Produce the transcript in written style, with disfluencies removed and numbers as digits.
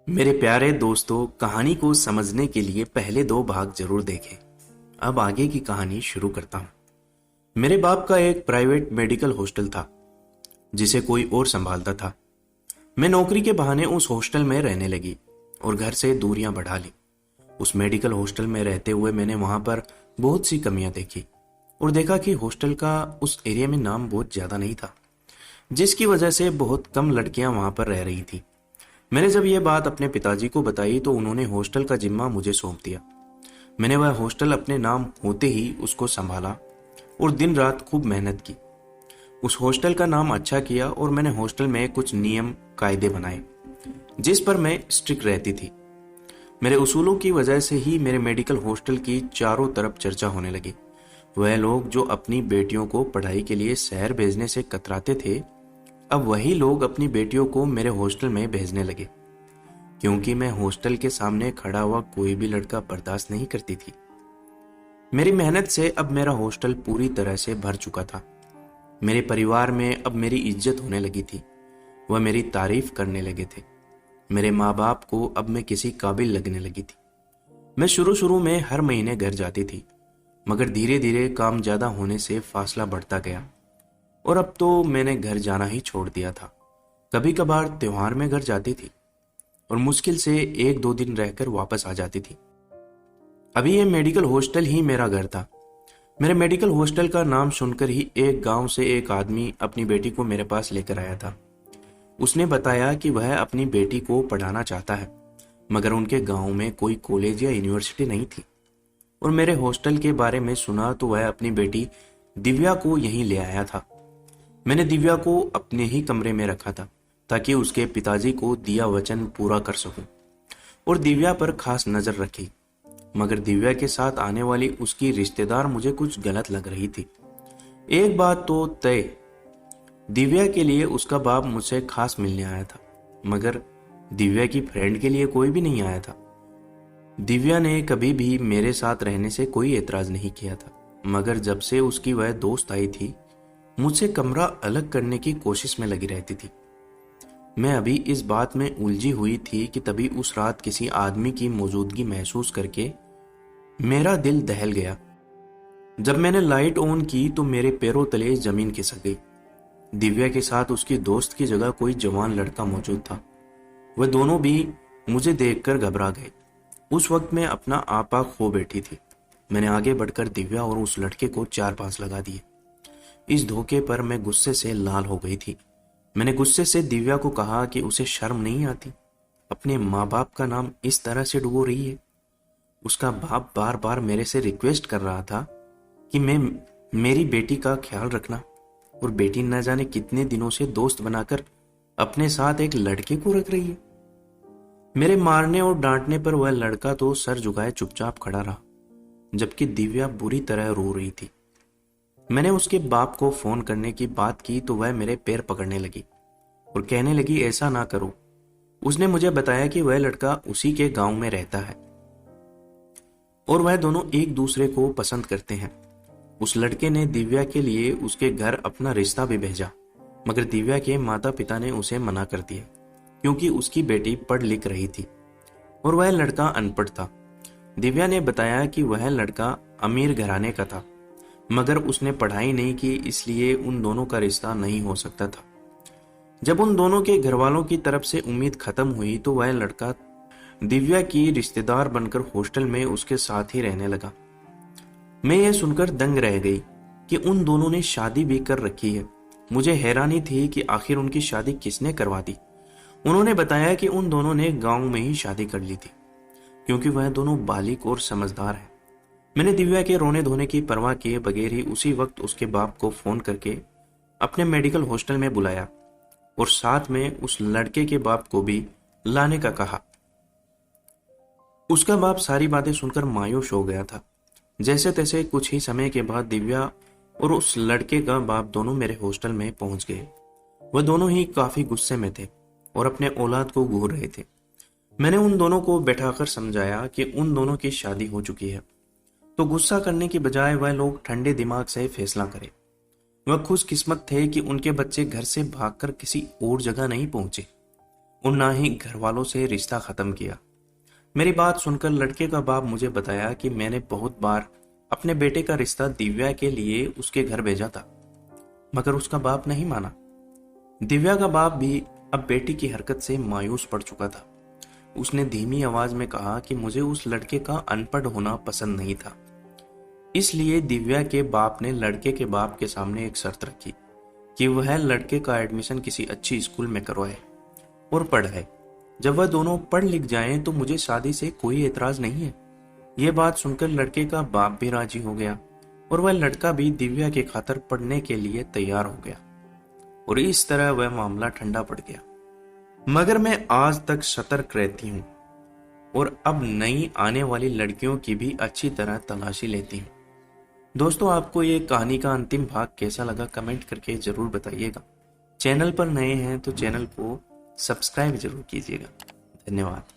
मेरे प्यारे दोस्तों, कहानी को समझने के लिए पहले दो भाग जरूर देखें। अब आगे की कहानी शुरू करता हूँ। मेरे बाप का एक प्राइवेट मेडिकल हॉस्टल था जिसे कोई और संभालता था। मैं नौकरी के बहाने उस हॉस्टल में रहने लगी और घर से दूरियां बढ़ा ली। उस मेडिकल हॉस्टल में रहते हुए मैंने वहां पर बहुत सी कमियां देखी और देखा कि हॉस्टल का उस एरिया में नाम बहुत ज्यादा नहीं था, जिसकी वजह से बहुत कम लड़कियां वहां पर रह रही थी। मैंने जब यह बात अपने पिताजी को बताई तो उन्होंने हॉस्टल का जिम्मा मुझे सौंप दिया। मैंने वह हॉस्टल अपने नाम होते ही उसको संभाला और दिन रात खूब मेहनत की। उस हॉस्टल का नाम अच्छा किया और मैंने हॉस्टल में कुछ नियम कायदे बनाए जिस पर मैं स्ट्रिक्ट रहती थी। मेरे उसूलों की वजह से ही मेरे मेडिकल हॉस्टल की चारों तरफ चर्चा होने लगी। वह लोग जो अपनी बेटियों को पढ़ाई के लिए शहर भेजने से कतराते थे, अब वही लोग अपनी बेटियों को मेरे हॉस्टल में भेजने लगे, क्योंकि मैं हॉस्टल के सामने खड़ा हुआ कोई भी लड़का बर्दाश्त नहीं करती थी। मेरी मेहनत से अब मेरा हॉस्टल पूरी तरह से भर चुका था। मेरे परिवार में अब मेरी इज्जत होने लगी थी। वह मेरी तारीफ करने लगे थे। मेरे माँ बाप को अब मैं किसी काबिल लगने लगी थी। मैं शुरू शुरू में हर महीने घर जाती थी, मगर धीरे धीरे काम ज्यादा होने से फासला बढ़ता गया और अब तो मैंने घर जाना ही छोड़ दिया था। कभी कभार त्योहार में घर जाती थी और मुश्किल से एक दो दिन रहकर वापस आ जाती थी। अभी ये मेडिकल हॉस्टल ही मेरा घर था। मेरे मेडिकल हॉस्टल का नाम सुनकर ही एक गांव से एक आदमी अपनी बेटी को मेरे पास लेकर आया था। उसने बताया कि वह अपनी बेटी को पढ़ाना चाहता है, मगर उनके गांव में कोई कॉलेज या यूनिवर्सिटी नहीं थी। और मेरे हॉस्टल के बारे में सुना तो वह अपनी बेटी दिव्या को यहीं ले आया था। मैंने दिव्या को अपने ही कमरे में रखा था ताकि उसके पिताजी को दिया वचन पूरा कर सकूं और दिव्या पर खास नजर रखी। मगर दिव्या के साथ आने वाली उसकी रिश्तेदार मुझे कुछ गलत लग रही थी। एक बात तो तय, दिव्या के लिए उसका बाप मुझसे खास मिलने आया था, मगर दिव्या की फ्रेंड के लिए कोई भी नहीं आया था। दिव्या ने कभी भी मेरे साथ रहने से कोई एतराज नहीं किया था, मगर जब से उसकी वह दोस्त आई थी मुझसे कमरा अलग करने की कोशिश में लगी रहती थी। मैं अभी इस बात में उलझी हुई थी कि तभी उस रात किसी आदमी की मौजूदगी महसूस करके मेरा दिल दहल गया। जब मैंने लाइट ऑन की तो मेरे पैरों तले जमीन खिसक गई। दिव्या के साथ उसकी दोस्त की जगह कोई जवान लड़का मौजूद था। वह दोनों भी मुझे देखकर घबरा गए। उस वक्त मैं अपना आपा खो बैठी थी। मैंने आगे बढ़कर दिव्या और उस लड़के को चार पांच लगा दिए। इस धोखे पर मैं गुस्से से लाल हो गई थी। मैंने गुस्से से दिव्या को कहा कि उसे शर्म नहीं आती, अपने माँ बाप का नाम इस तरह से डुबो रही है। उसका बाप बार बार मेरे से रिक्वेस्ट कर रहा था कि मैं मेरी बेटी का ख्याल रखना, और बेटी न जाने कितने दिनों से दोस्त बनाकर अपने साथ एक लड़के को रख रही है। मेरे मारने और डांटने पर वह लड़का तो सर झुकाए चुपचाप खड़ा रहा, जबकि दिव्या बुरी तरह रो रही थी। मैंने उसके बाप को फोन करने की बात की तो वह मेरे पैर पकड़ने लगी और कहने लगी ऐसा ना करो। उसने मुझे बताया कि वह लड़का उसी के गांव में रहता है और वह दोनों एक दूसरे को पसंद करते हैं। उस लड़के ने दिव्या के लिए उसके घर अपना रिश्ता भी भेजा, मगर दिव्या के माता पिता ने उसे मना कर दिया क्योंकि उसकी बेटी पढ़ लिख रही थी और वह लड़का अनपढ़ था। दिव्या ने बताया कि वह लड़का अमीर घराने का था, मगर उसने पढ़ाई नहीं की, इसलिए उन दोनों का रिश्ता नहीं हो सकता था। जब उन दोनों के घर वालों की तरफ से उम्मीद खत्म हुई तो वह लड़का दिव्या की रिश्तेदार बनकर हॉस्टल में उसके साथ ही रहने लगा। मैं यह सुनकर दंग रह गई कि उन दोनों ने शादी भी कर रखी है। मुझे हैरानी थी कि आखिर उनकी शादी किसने करवा दी। उन्होंने बताया कि उन दोनों ने गांव में ही शादी कर ली थी क्योंकि वह दोनों बालिग और समझदार हैं। मैंने दिव्या के रोने धोने की परवाह किए बगैर ही उसी वक्त उसके बाप को फोन करके अपने मेडिकल हॉस्टल में बुलाया और साथ में उस लड़के के बाप को भी लाने का कहा। उसका बाप सारी बातें सुनकर मायूस हो गया था। जैसे तैसे कुछ ही समय के बाद दिव्या और उस लड़के का बाप दोनों मेरे हॉस्टल में पहुंच गए। वह दोनों ही काफी गुस्से में थे और अपने औलाद को घूर रहे थे। मैंने उन दोनों को बैठाकर समझाया कि उन दोनों की शादी हो चुकी है, तो गुस्सा करने की बजाय वह लोग ठंडे दिमाग से फैसला करें। वह खुशकिस्मत थे कि उनके बच्चे घर से भागकर किसी और जगह नहीं पहुंचे और ना ही घर वालों से रिश्ता खत्म किया। मेरी बात सुनकर लड़के का बाप मुझे बताया कि मैंने बहुत बार अपने बेटे का रिश्ता दिव्या के लिए उसके घर भेजा था, मगर उसका बाप नहीं माना। दिव्या का बाप भी अब बेटी की हरकत से मायूस पड़ चुका था। उसने धीमी आवाज में कहा कि मुझे उस लड़के का अनपढ़ होना पसंद नहीं था। इसलिए दिव्या के बाप ने लड़के के बाप के सामने एक शर्त रखी कि वह लड़के का एडमिशन किसी अच्छी स्कूल में करवाए और पढ़ाए। जब वह दोनों पढ़ लिख जाएं तो मुझे शादी से कोई एतराज नहीं है। यह बात सुनकर लड़के का बाप भी राजी हो गया और वह लड़का भी दिव्या के खातिर पढ़ने के लिए तैयार हो गया और इस तरह वह मामला ठंडा पड़ गया। मगर मैं आज तक सतर्क रहती हूँ और अब नई आने वाली लड़कियों की भी अच्छी तरह तलाशी लेती हूँ। दोस्तों, आपको ये कहानी का अंतिम भाग कैसा लगा कमेंट करके जरूर बताइएगा। चैनल पर नए हैं तो चैनल को सब्सक्राइब जरूर कीजिएगा। धन्यवाद।